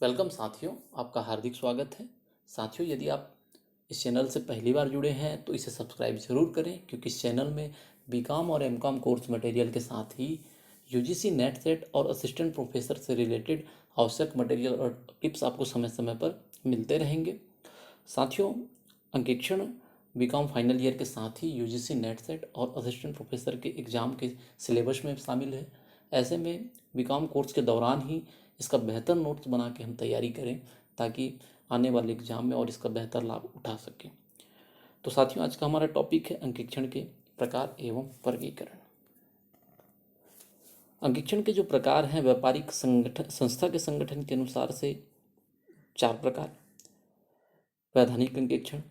Welcome साथियों, आपका हार्दिक स्वागत है। साथियों, यदि आप इस चैनल से पहली बार जुड़े हैं तो इसे सब्सक्राइब ज़रूर करें, क्योंकि इस चैनल में बीकॉम और एमकॉम कोर्स मटेरियल के साथ ही यूजीसी नेट सेट और असिस्टेंट प्रोफेसर से रिलेटेड आवश्यक मटेरियल और टिप्स आपको समय समय पर मिलते रहेंगे। साथियों, अंकेक्षण बीकॉम फाइनल ईयर के साथ ही यूजीसी नेट सेट और असिस्टेंट प्रोफेसर के एग्ज़ाम के सिलेबस में शामिल है। ऐसे में बीकॉम कोर्स के दौरान ही इसका बेहतर नोट्स बना के हम तैयारी करें, ताकि आने वाले एग्जाम में और इसका बेहतर लाभ उठा सकें। तो साथियों, आज का हमारा टॉपिक है अंकेक्षण के प्रकार एवं वर्गीकरण। अंकेक्षण के जो प्रकार हैं, व्यापारिक संगठन संस्था के संगठन के अनुसार से 4 प्रकार: वैधानिक अंकेक्षण,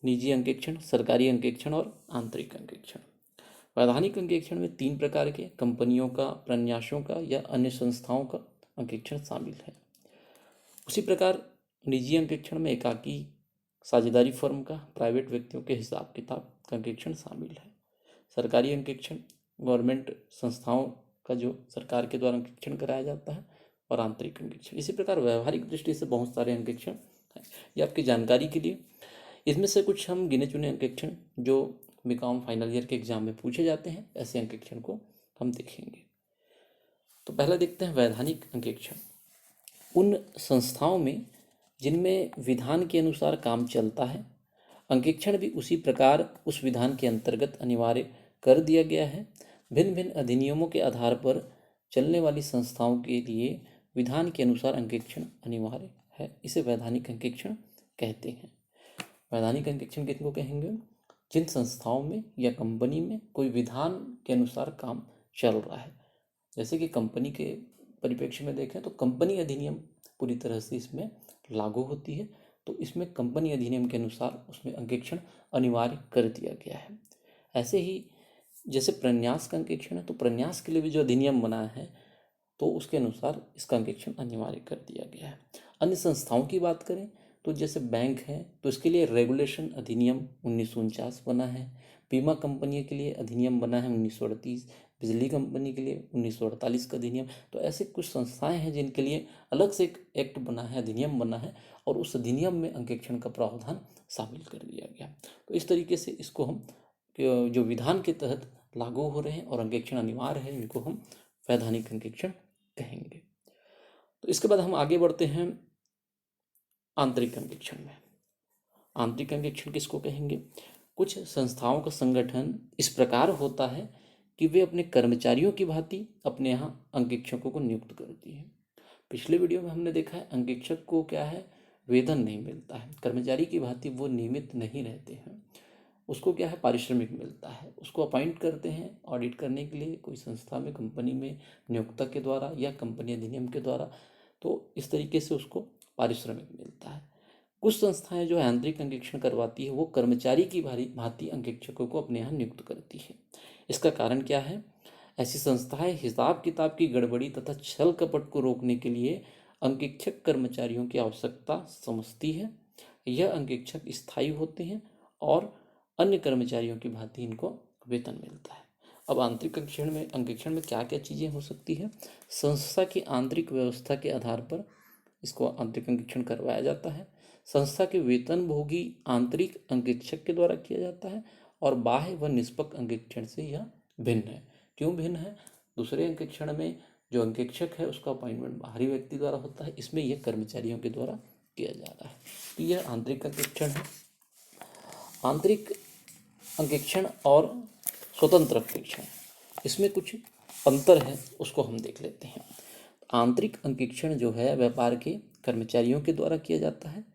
निजी अंकेक्षण, सरकारी अंकेक्षण और आंतरिक अंकेक्षण। वैधानिक अंकेक्षण में 3 प्रकार के कंपनियों का, प्रन्यासों का या अन्य संस्थाओं का अंकेक्षण शामिल है। उसी प्रकार निजी अंकेक्षण में एकाकी, साझेदारी फर्म का, प्राइवेट व्यक्तियों के हिसाब किताब का अंकेक्षण शामिल है। सरकारी अंकेक्षण गवर्नमेंट संस्थाओं का जो सरकार के द्वारा अंकेक्षण कराया जाता है, और आंतरिक अंकेक्षण। इसी प्रकार व्यवहारिक दृष्टि से बहुत सारे अंकेक्षण हैं। ये आपकी जानकारी के लिए, इसमें से कुछ हम गिने चुने अंकेक्षण जो बीकॉम फाइनल ईयर के एग्जाम में पूछे जाते हैं, ऐसे अंकेक्षण को हम देखेंगे। तो पहले देखते हैं वैधानिक अंकेक्षण। उन संस्थाओं में जिनमें विधान के अनुसार काम चलता है, अंकेक्षण भी उसी प्रकार उस विधान के अंतर्गत अनिवार्य कर दिया गया है। भिन्न भिन्न अधिनियमों के आधार पर चलने वाली संस्थाओं के लिए विधान के अनुसार अंकेक्षण अनिवार्य है। इसे वैधानिक अंकेक्षण कहते हैं। वैधानिक अंकेक्षण किनको कहेंगे? जिन संस्थाओं में या कंपनी में कोई विधान के अनुसार काम चल रहा है। जैसे कि कंपनी के परिप्रेक्ष्य में देखें तो कंपनी अधिनियम पूरी तरह से इसमें लागू होती है, तो इसमें कंपनी अधिनियम के अनुसार उसमें अंकेक्षण अनिवार्य कर दिया गया है। ऐसे ही जैसे प्रन्यास का अंकेक्षण है, तो प्रन्यास के लिए भी जो अधिनियम बना है, तो उसके अनुसार इसका अंकेक्षण अनिवार्य कर दिया गया है। अन्य संस्थाओं की बात करें तो जैसे बैंक है, तो इसके लिए रेगुलेशन अधिनियम 1949 बना है। बीमा कंपनी के लिए अधिनियम बना है 1938। बिजली कंपनी के लिए 1948 का अधिनियम। तो ऐसे कुछ संस्थाएं हैं जिनके लिए अलग से एक एक्ट बना है, अधिनियम बना है, और उस अधिनियम में अंकेक्षण का प्रावधान शामिल कर दिया गया। तो इस तरीके से इसको हम जो विधान के तहत लागू हो रहे हैं और अंकेक्षण अनिवार्य है, इनको हम वैधानिक अंकेक्षण कहेंगे। तो इसके बाद हम आगे बढ़ते हैं आंतरिक अंकेक्षण में। आंतरिक अंकेक्षण किसको कहेंगे? कुछ संस्थाओं का संगठन इस प्रकार होता है कि वे अपने कर्मचारियों की भांति अपने यहाँ अंकेक्षकों को नियुक्त करती है। पिछले वीडियो में हमने देखा है अंकेक्षक को क्या है, वेतन नहीं मिलता है। कर्मचारी की भांति वो नियमित नहीं रहते हैं, उसको क्या है, पारिश्रमिक मिलता है। उसको अपॉइंट करते हैं ऑडिट करने के लिए कोई संस्था में, कंपनी में, नियोक्ता के द्वारा या कंपनी अधिनियम के द्वारा। तो इस तरीके से उसको पारिश्रमिक मिलता है। कुछ संस्थाएं जो आंतरिक अंकेक्षण करवाती है, वो कर्मचारी की भांति अंकेक्षकों को अपने यहाँ नियुक्त करती है। इसका कारण क्या है? ऐसी संस्थाएं हिसाब किताब की गड़बड़ी तथा छल कपट को रोकने के लिए अंकेक्षक कर्मचारियों की आवश्यकता समझती है। यह अंकेक्षक स्थायी होते हैं और अन्य कर्मचारियों की भांति इनको वेतन मिलता है। अब आंतरिक अंकेक्षण में क्या क्या चीज़ें हो सकती है? संस्था की आंतरिक व्यवस्था के आधार पर इसको आंतरिक अंकेक्षण करवाया जाता है। संस्था के वेतन भोगी आंतरिक अंकेक्षक के द्वारा किया जाता है, और बाह्य व निष्पक्ष अंकेक्षण से यह भिन्न है। क्यों भिन्न है? दूसरे अंकेक्षण में जो अंकेक्षक है उसका अपॉइंटमेंट बाहरी व्यक्ति द्वारा होता है, इसमें यह कर्मचारियों के द्वारा किया जा रहा है। तो यह आंतरिक अंकेक्षण है। आंतरिक अंकेक्षण और स्वतंत्र अंकेक्षण, इसमें कुछ अंतर है, उसको हम देख लेते हैं। आंतरिक अंकेक्षण जो है व्यापार के कर्मचारियों के द्वारा किया जाता है।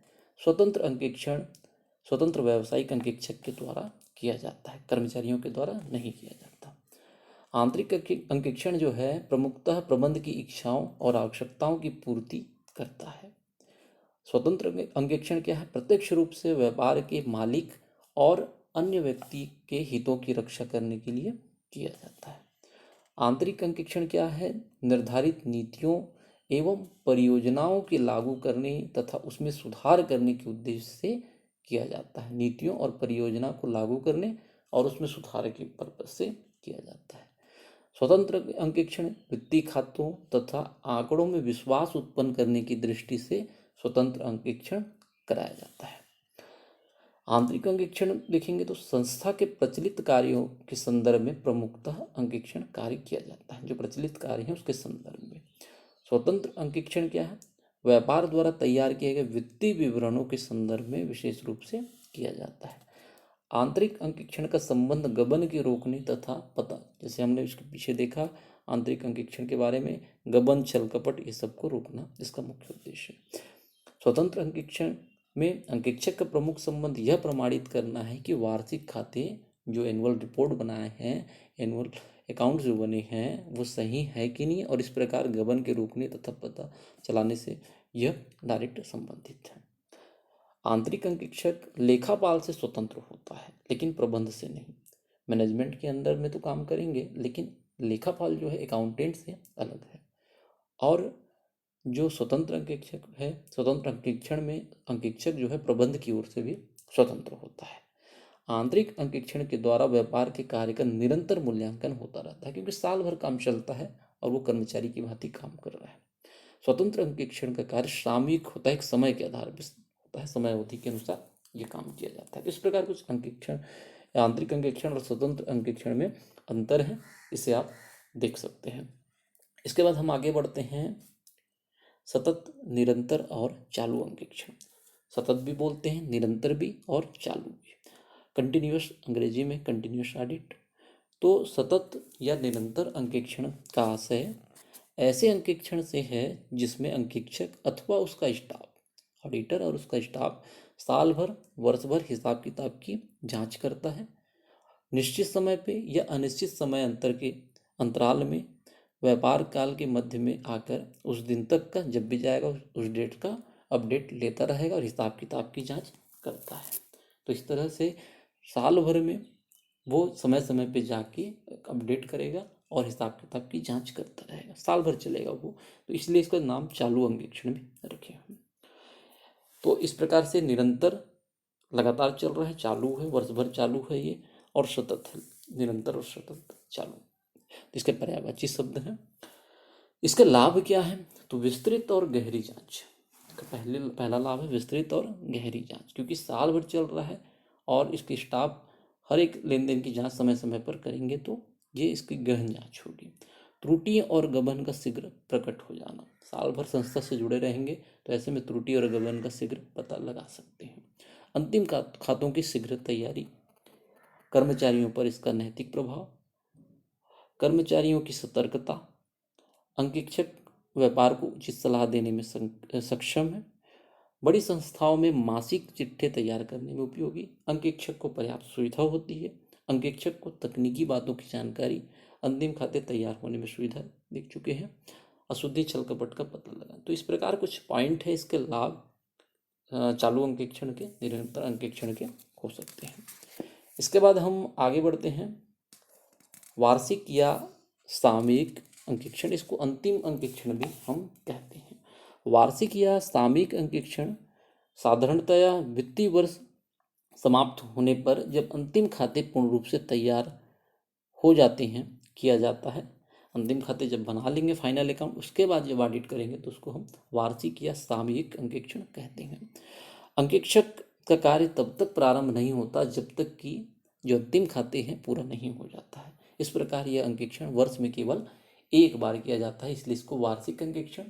स्वतंत्र अंकेक्षण स्वतंत्र व्यावसायिक अंकेक्षक के द्वारा किया जाता है, कर्मचारियों के द्वारा नहीं किया जाता। आंतरिक अंकेक्षण जो है प्रमुखतः प्रबंध की इच्छाओं और आवश्यकताओं की पूर्ति करता है। स्वतंत्र अंकेक्षण क्या है? प्रत्यक्ष रूप से व्यापार के मालिक और अन्य व्यक्ति के हितों की रक्षा करने के लिए किया जाता है। आंतरिक अंकेक्षण क्या है? निर्धारित नीतियों एवं परियोजनाओं के लागू करने तथा उसमें सुधार करने के उद्देश्य से किया जाता है। नीतियों और परियोजना को लागू करने और उसमें सुधार के पर्पज से किया जाता है। स्वतंत्र अंकेक्षण वित्तीय खातों तथा आंकड़ों में विश्वास उत्पन्न करने की दृष्टि से स्वतंत्र अंकेक्षण कराया जाता है। आंतरिक अंकेक्षण देखेंगे तो संस्था के प्रचलित कार्यों के संदर्भ में प्रमुखतः अंकेक्षण कार्य किया जाता है। जो प्रचलित कार्य है उसके संदर्भ में। स्वतंत्र अंकेक्षण क्या है? व्यापार द्वारा तैयार किए गए वित्तीय विवरणों के संदर्भ में विशेष रूप से किया जाता है। आंतरिक अंकेक्षण का संबंध गबन की रोकने तथा पता, जैसे हमने उसके पीछे देखा आंतरिक अंकेक्षण के बारे में, गबन, छल कपट, ये सबको रोकना इसका मुख्य उद्देश्य है। स्वतंत्र अंकेक्षण में अंकेक्षक का प्रमुख संबंध यह प्रमाणित करना है कि वार्षिक खाते जो एनुअल रिपोर्ट बनाए हैं, एनुअल अकाउंट जो बने हैं वो सही है कि नहीं, और इस प्रकार गबन के रोकने तथा पता चलाने से यह डायरेक्ट संबंधित है। आंतरिक अंकेक्षक लेखापाल से स्वतंत्र होता है लेकिन प्रबंध से नहीं। मैनेजमेंट के अंदर में तो काम करेंगे लेकिन लेखापाल जो है अकाउंटेंट से अलग है। और जो स्वतंत्र अंकेक्षक है, स्वतंत्र अंकेक्षण में अंकेक्षक जो है प्रबंध की ओर से भी स्वतंत्र होता है। आंतरिक अंकेक्षण के द्वारा व्यापार के कार्य का निरंतर मूल्यांकन होता रहता है, क्योंकि साल भर काम चलता है और वो कर्मचारी की भांति काम कर रहा है। स्वतंत्र अंकेक्षण का कार्य सामयिक होता है, एक समय के आधार पर होता है, समय अवधि के अनुसार ये काम किया जाता है। इस प्रकार कुछ अंकेक्षण, आंतरिक अंकेक्षण और स्वतंत्र अंकेक्षण में अंतर है, इसे आप देख सकते हैं। इसके बाद हम आगे बढ़ते हैं सतत, निरंतर और चालू अंकेक्षण। सतत भी बोलते हैं, निरंतर भी और चालू भी। कंटिन्यूअस, अंग्रेजी में कंटिन्यूअस ऑडिट। तो सतत या निरंतर अंकेक्षण का आशय ऐसे अंकेक्षण से है जिसमें अंकेक्षक अथवा उसका स्टाफ, ऑडिटर और उसका स्टाफ साल भर, वर्ष भर हिसाब किताब की जांच करता है। निश्चित समय पे या अनिश्चित समय अंतराल में व्यापार काल के मध्य में आकर उस दिन तक का, जब भी जाएगा उस डेट का अपडेट लेता रहेगा और हिसाब किताब की जांच करता है। तो इस तरह से साल भर में वो समय समय पे जाके अपडेट करेगा और हिसाब किताब की जांच करता रहेगा, साल भर चलेगा वो, तो इसलिए इसका नाम चालू अंकेक्षण भी रखे हैं। तो इस प्रकार से निरंतर लगातार चल रहा है, चालू है, वर्ष भर चालू है ये, और सतत है, निरंतर और सतत चालू। तो इसके पर्यायवाची शब्द हैं। इसका लाभ क्या है? तो विस्तृत और गहरी जांच। पहला लाभ है विस्तृत और गहरी जांच, क्योंकि साल भर चल रहा है और इसके स्टाफ हर एक लेन देन की जांच समय समय पर करेंगे, तो ये इसकी गहन जांच होगी। त्रुटि और गबन का शीघ्र प्रकट हो जाना। साल भर संस्था से जुड़े रहेंगे तो ऐसे में त्रुटि और गबन का शीघ्र पता लगा सकते हैं। अंतिम खातों की शीघ्र तैयारी। कर्मचारियों पर इसका नैतिक प्रभाव, कर्मचारियों की सतर्कता। अंकेक्षक व्यापार को उचित सलाह देने में सक्षम है। बड़ी संस्थाओं में मासिक चिट्ठे तैयार करने में उपयोगी। अंकेक्षक को पर्याप्त सुविधा होती है। अंकेक्षक को तकनीकी बातों की जानकारी, अंतिम खाते तैयार होने में सुविधा देख चुके हैं। अशुद्धि, छल कपट का पता लगा। तो इस प्रकार कुछ पॉइंट है इसके लाभ चालू अंकेक्षण के, निरंतर अंकेक्षण के हो सकते हैं। इसके बाद हम आगे बढ़ते हैं वार्षिक या सामयिक अंकेक्षण। इसको अंतिम अंकेक्षण भी हम कहते हैं। वार्षिक या सामयिक अंकेक्षण साधारणतया वित्तीय वर्ष समाप्त होने पर जब अंतिम खाते पूर्ण रूप से तैयार हो जाते हैं किया जाता है। अंतिम खाते जब बना लेंगे फाइनल अकाउंट, उसके बाद जब ऑडिट करेंगे तो उसको हम वार्षिक या सामयिक अंकेक्षण कहते हैं। अंकेक्षक का कार्य तब तक प्रारंभ नहीं होता जब तक कि जो अंतिम खाते हैं पूरा नहीं हो जाता है। इस प्रकार यह अंकेक्षण वर्ष में केवल एक बार किया जाता है, इसलिए इसको वार्षिक अंकेक्षण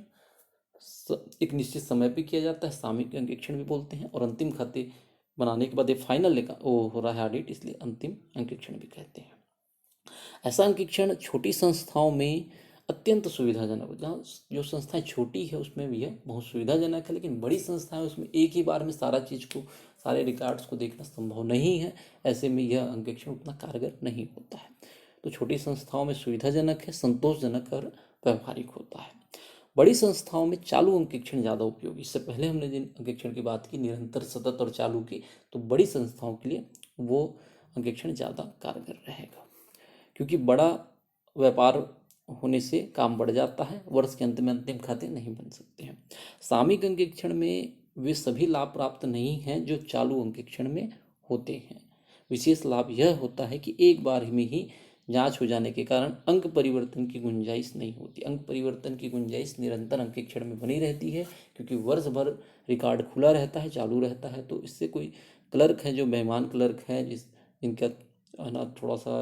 एक निश्चित समय पे किया जाता है, सामयिक अंकेक्षण भी बोलते हैं। और अंतिम खाते बनाने के बाद ये फाइनल वो हो रहा है ऑडिट, इसलिए अंतिम अंकेक्षण भी कहते हैं। ऐसा अंकेक्षण छोटी संस्थाओं में अत्यंत सुविधाजनक, जहाँ जो संस्थाएं छोटी है उसमें भी यह बहुत सुविधाजनक है, लेकिन बड़ी संस्थाएं उसमें एक ही बार में सारा चीज़ को, सारे रिकॉर्ड्स को देखना संभव नहीं है। ऐसे में यह अंकेक्षण उतना कारगर नहीं होता है। तो छोटी संस्थाओं में सुविधाजनक है, संतोषजनक और व्यवहारिक होता है। बड़ी संस्थाओं में चालू अंकेक्षण ज़्यादा उपयोगी। इससे पहले हमने जिन अंकेक्षण की बात की, निरंतर, सतत और चालू की, तो बड़ी संस्थाओं के लिए वो अंकेक्षण ज़्यादा कारगर रहेगा, क्योंकि बड़ा व्यापार होने से काम बढ़ जाता है, वर्ष के अंत में अंतिम खाते नहीं बन सकते हैं। सामयिक अंकेक्षण में वे सभी लाभ प्राप्त नहीं हैं जो चालू अंकेक्षण में होते हैं। विशेष लाभ यह होता है कि एक बार में ही जांच हो जाने के कारण अंक परिवर्तन की गुंजाइश नहीं होती। अंक परिवर्तन की गुंजाइश निरंतर अंकेक्षण में बनी रहती है, क्योंकि वर्ष भर रिकॉर्ड खुला रहता है, चालू रहता है। तो इससे कोई क्लर्क है जो बेईमान क्लर्क हैं, जिनका है ना थोड़ा सा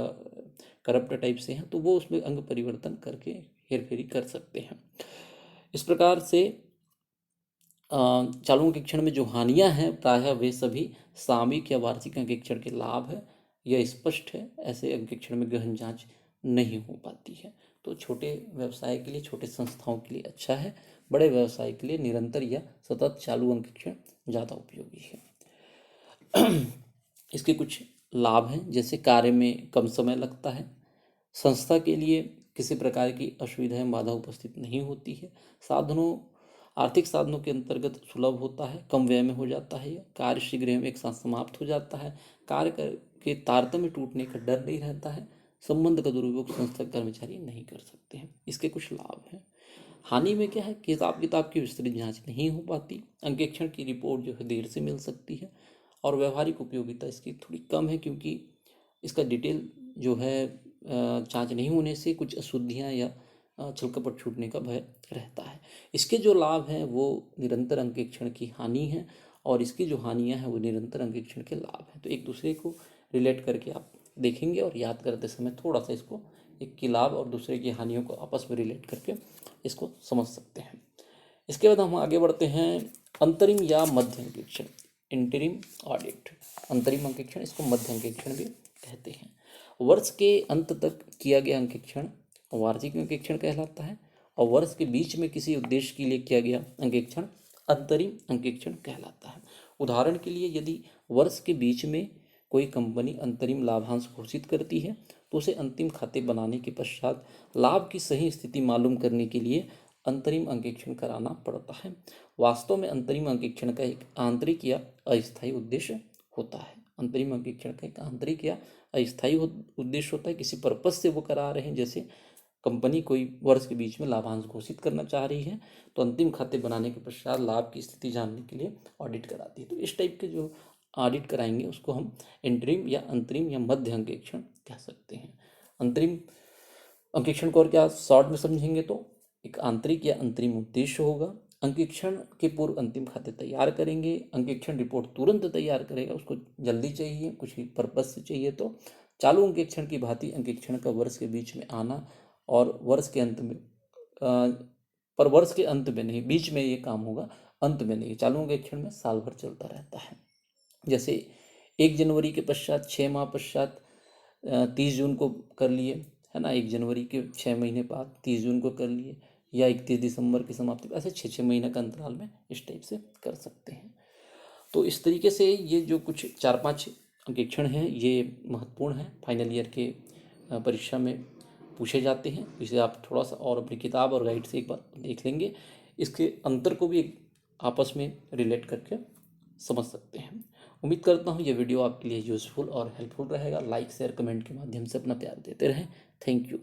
करप्ट टाइप से हैं, तो वो उसमें अंक परिवर्तन करके हेरफेरी कर सकते हैं। इस प्रकार से चालू अंकेक्षण में जो हानियां हैं प्रायः वे सभी सामयिक या वार्षिक अंकेक्षण के लाभ है, यह स्पष्ट है। ऐसे अंकेक्षण में गहन जांच नहीं हो पाती है। तो छोटे व्यवसाय के लिए, छोटे संस्थाओं के लिए अच्छा है, बड़े व्यवसाय के लिए निरंतर या सतत चालू अंकेक्षण ज़्यादा उपयोगी है। इसके कुछ लाभ हैं, जैसे कार्य में कम समय लगता है, संस्था के लिए किसी प्रकार की असुविधाएं बाधा उपस्थित नहीं होती है, साधनों आर्थिक साधनों के अंतर्गत सुलभ होता है, कम व्यय में हो जाता है, कार्य शीघ्र एवं एक साथ समाप्त हो जाता है, के तारतम्य टूटने का डर नहीं रहता है, संबंध का दुरुपयोग संस्था कर्मचारी नहीं कर सकते हैं। इसके कुछ लाभ हैं। हानि में क्या है, किताब की विस्तृत जांच नहीं हो पाती, अंकेक्षण की रिपोर्ट जो है देर से मिल सकती है, और व्यवहारिक उपयोगिता इसकी थोड़ी कम है, क्योंकि इसका डिटेल जो है जांच नहीं होने से कुछ अशुद्धियाँ या छल कपट छूटने का भय रहता है। इसके जो लाभ हैं वो निरंतर अंकेक्षण की हानि है, और इसकी जो हानियाँ हैं वो निरंतर अंकेक्षण के लाभ हैं। तो एक दूसरे को रिलेट करके आप देखेंगे और याद करते समय थोड़ा सा इसको, एक की लाभ और दूसरे की हानियों को आपस में रिलेट करके इसको समझ सकते हैं। इसके बाद हम आगे बढ़ते हैं अंतरिम या मध्य अंकेक्षण, इंटरिम ऑडिट। अंतरिम अंकेक्षण, इसको मध्य अंकेक्षण भी कहते हैं। वर्ष के अंत तक किया गया अंकेक्षण वार्षिक अंकेक्षण कहलाता है, और वर्ष के बीच में किसी उद्देश्य के लिए किया गया अंकेक्षण अंतरिम अंकेक्षण कहलाता है। उदाहरण के लिए, यदि वर्ष के बीच में कोई कंपनी अंतरिम लाभांश घोषित करती है, तो उसे अंतिम खाते बनाने के पश्चात लाभ की सही स्थिति मालूम करने के लिए अंतरिम अंकेक्षण कराना पड़ता है। वास्तव में अंतरिम अंकेक्षण का एक आंतरिक या अस्थायी उद्देश्य होता है। अंतरिम अंकेक्षण का एक आंतरिक या अस्थायी उद्देश्य होता है, किसी पर्पज से वो करा रहे हैं। जैसे कंपनी कोई वर्ष के बीच में लाभांश घोषित करना चाह रही है, तो अंतिम खाते बनाने के पश्चात लाभ की स्थिति जानने के लिए ऑडिट कराती है। तो इस टाइप के जो ऑडिट कराएंगे उसको हम इंटरिम या अंतरिम या मध्य अंकेक्षण कह सकते हैं। अंतरिम अंकेक्षण को और क्या शॉर्ट में समझेंगे तो एक आंतरिक या अंतरिम उद्देश्य होगा। अंकेक्षण के पूर्व अंतिम खाते तैयार करेंगे, अंकेक्षण रिपोर्ट तुरंत तैयार करेगा, उसको जल्दी चाहिए, कुछ पर्पज से चाहिए। तो चालू अंकेक्षण की भांति अंकेक्षण का वर्ष के बीच में आना और वर्ष के अंत में पर वर्ष के अंत में नहीं, बीच में ये काम होगा, अंत में नहीं। चालू अंकेक्षण में साल भर चलता रहता है। जैसे 1 जनवरी के पश्चात 6 माह पश्चात 30 जून को कर लिए, है ना, 1 जनवरी के 6 महीने बाद 30 जून को कर लिए, या 31 दिसंबर की समाप्ति, ऐसे 6-6 महीने का अंतराल में इस टाइप से कर सकते हैं। तो इस तरीके से ये जो कुछ 4-5 अंकेक्षण हैं ये महत्वपूर्ण हैं, फाइनल ईयर के परीक्षा में पूछे जाते हैं। इसे आप थोड़ा सा और अपनी किताब और गाइड से एक बार देख लेंगे, इसके अंतर को भी आपस में रिलेट करके समझ सकते हैं। उम्मीद करता हूँ ये वीडियो आपके लिए यूज़फुल और हेल्पफुल रहेगा। लाइक शेयर कमेंट के माध्यम से अपना प्यार देते रहें। Thank you.